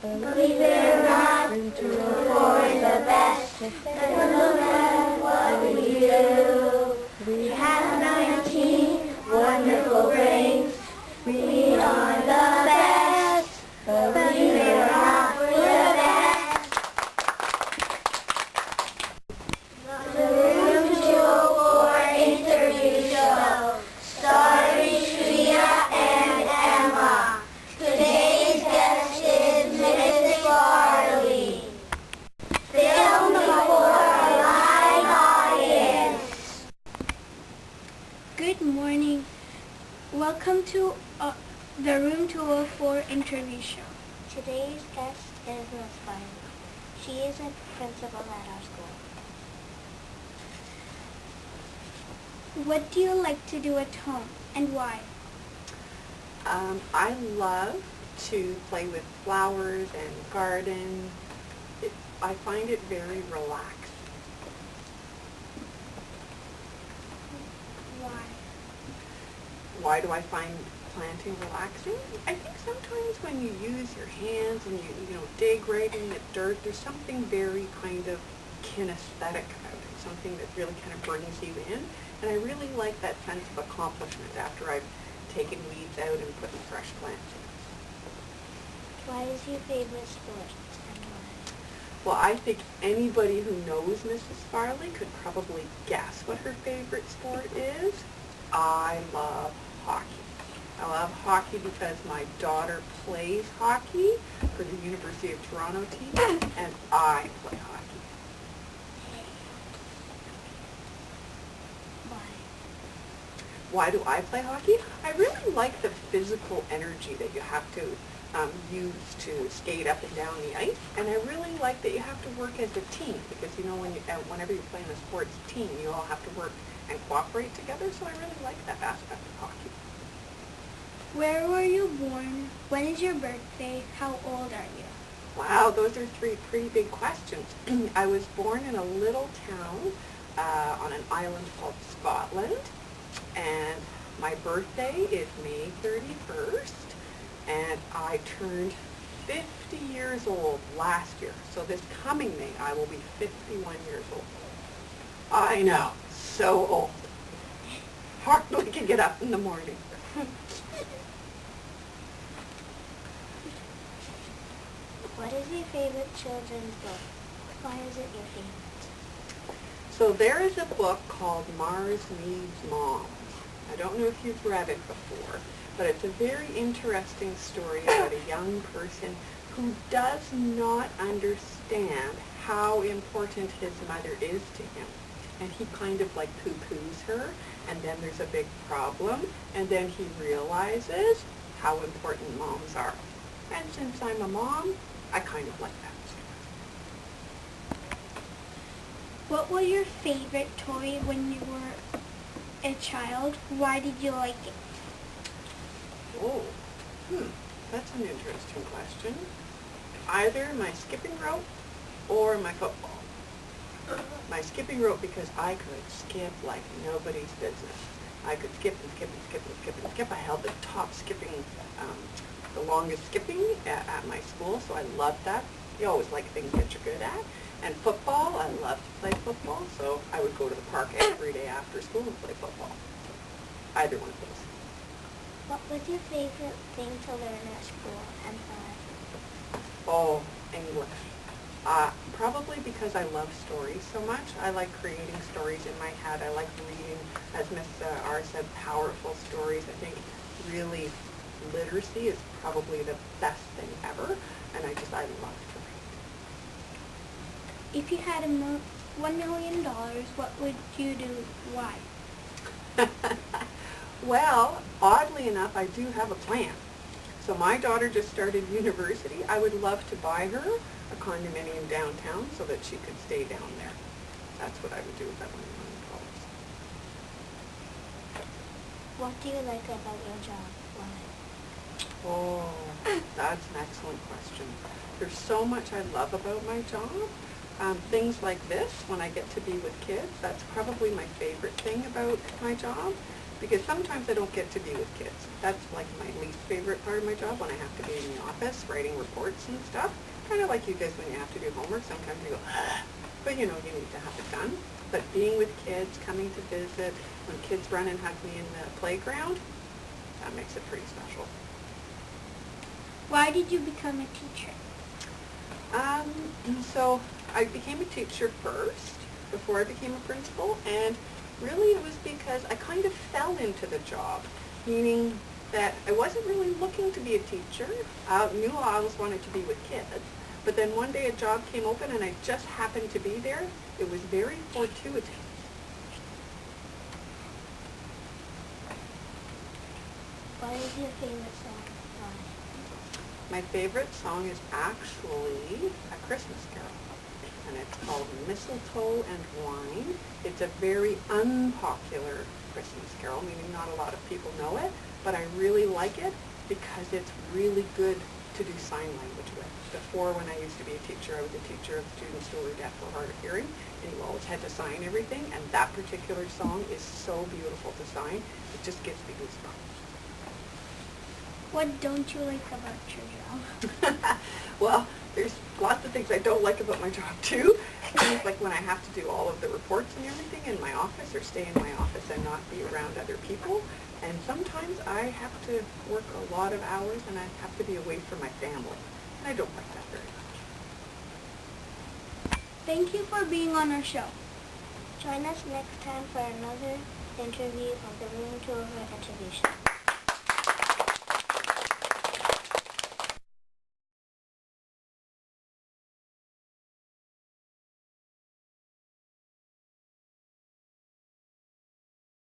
Believe it or not, room 204 is the best. And look at what we do. We have 19 wonderful brains. We are the best. Believe it or not, we're the best. The Room 204 interview show, starring Shreya and Emma. Today's guest is Mrs Farrelly. Filmed before a live audience. Good morning. Welcome to the Room 204 interview show. Today's guest is Mrs Farrelly. She is a principal at our school. What do you like to do at home and why? I love to play with flowers and garden. I find it very relaxing. Why? Why do I find planting relaxing? I think sometimes when you use your hands and you dig right in the dirt, there's something very kind of kinesthetic about it, something that really kind of brings you in. And I really like that sense of accomplishment after I've taken weeds out and put fresh plants in. What is your favorite sport and why? Well, I think anybody who knows Mrs. Farrelly could probably guess what her favorite sport is. I love hockey. I love hockey because my daughter plays hockey for the University of Toronto team, and I play hockey. Why do I play hockey? I really like the physical energy that you have to use to skate up and down the ice, and I really like that you have to work as a team because whenever you're playing a sports team, you all have to work and cooperate together. So I really like that aspect of hockey. Where were you born? When is your birthday? How old are you? Wow, those are three pretty big questions. I was born in a little town on an island called Scotland. And my birthday is May 31st, and I turned 50 years old last year. So this coming May, I will be 51 years old. I know, so old. Hardly can get up in the morning. What is your favorite children's book? Why is it your favorite? So there is a book called Mars Needs Moms. I don't know if you've read it before, but it's a very interesting story about a young person who does not understand how important his mother is to him. And he kind of like poo-poos her, and then there's a big problem, and then he realizes how important moms are. And since I'm a mom, I kind of like that story. What was your favorite toy when you were a child? Why did you like it? Oh, that's an interesting question. Either my skipping rope or my football. My skipping rope because I could skip like nobody's business. I could skip and skip and skip and skip and skip. I held the top skipping, the longest skipping at my school, so I loved that. You always like things that you're good at. And football, I love to play football, so I would go to the park every day after school and play football. Either one of those. What was your favorite thing to learn at school and why? Oh, English. Probably because I love stories so much. I like creating stories in my head. I like reading, as Miss R said, powerful stories. I think really literacy is probably the best thing ever, and I love to read. If you had $1 million, what would you do? Why? Well, oddly enough, I do have a plan. So my daughter just started university. I would love to buy her a condominium downtown so that she could stay down there. That's what I would do with that $1 million. What do you like about your job? Why? Oh, that's an excellent question. There's so much I love about my job. Things like this, when I get to be with kids, that's probably my favorite thing about my job. because sometimes I don't get to be with kids. That's like my least favorite part of my job, when I have to be in the office writing reports and stuff. Kind of like you guys when you have to do homework, sometimes you go, but you know, you need to have it done. But being with kids, coming to visit, when kids run and hug me in the playground, that makes it pretty special. Why did you become a teacher? So I became a teacher first, before I became a principal, and really it was because I kind of fell into the job, meaning that I wasn't really looking to be a teacher. I knew I always wanted to be with kids, but then one day a job came open and I just happened to be there. It was very fortuitous. What is your favorite song? Why? My favorite song is actually A Christmas Carol, and it's called Mistletoe and Wine. It's a very unpopular Christmas carol, meaning not a lot of people know it, but I really like it because it's really good to do sign language with. Before, when I used to be a teacher, I was a teacher of students who were deaf or hard of hearing, and you always had to sign everything, and that particular song is so beautiful to sign. It just gives me goosebumps. What don't you like about your job? Well, there's lots of things I don't like about my job too. Things like when I have to do all of the reports and everything in my office, or stay in my office and not be around other people. And sometimes I have to work a lot of hours and I have to be away from my family. And I don't like that very much. Thank you for being on our show. Join us next time for another interview on the Room Tour of Education.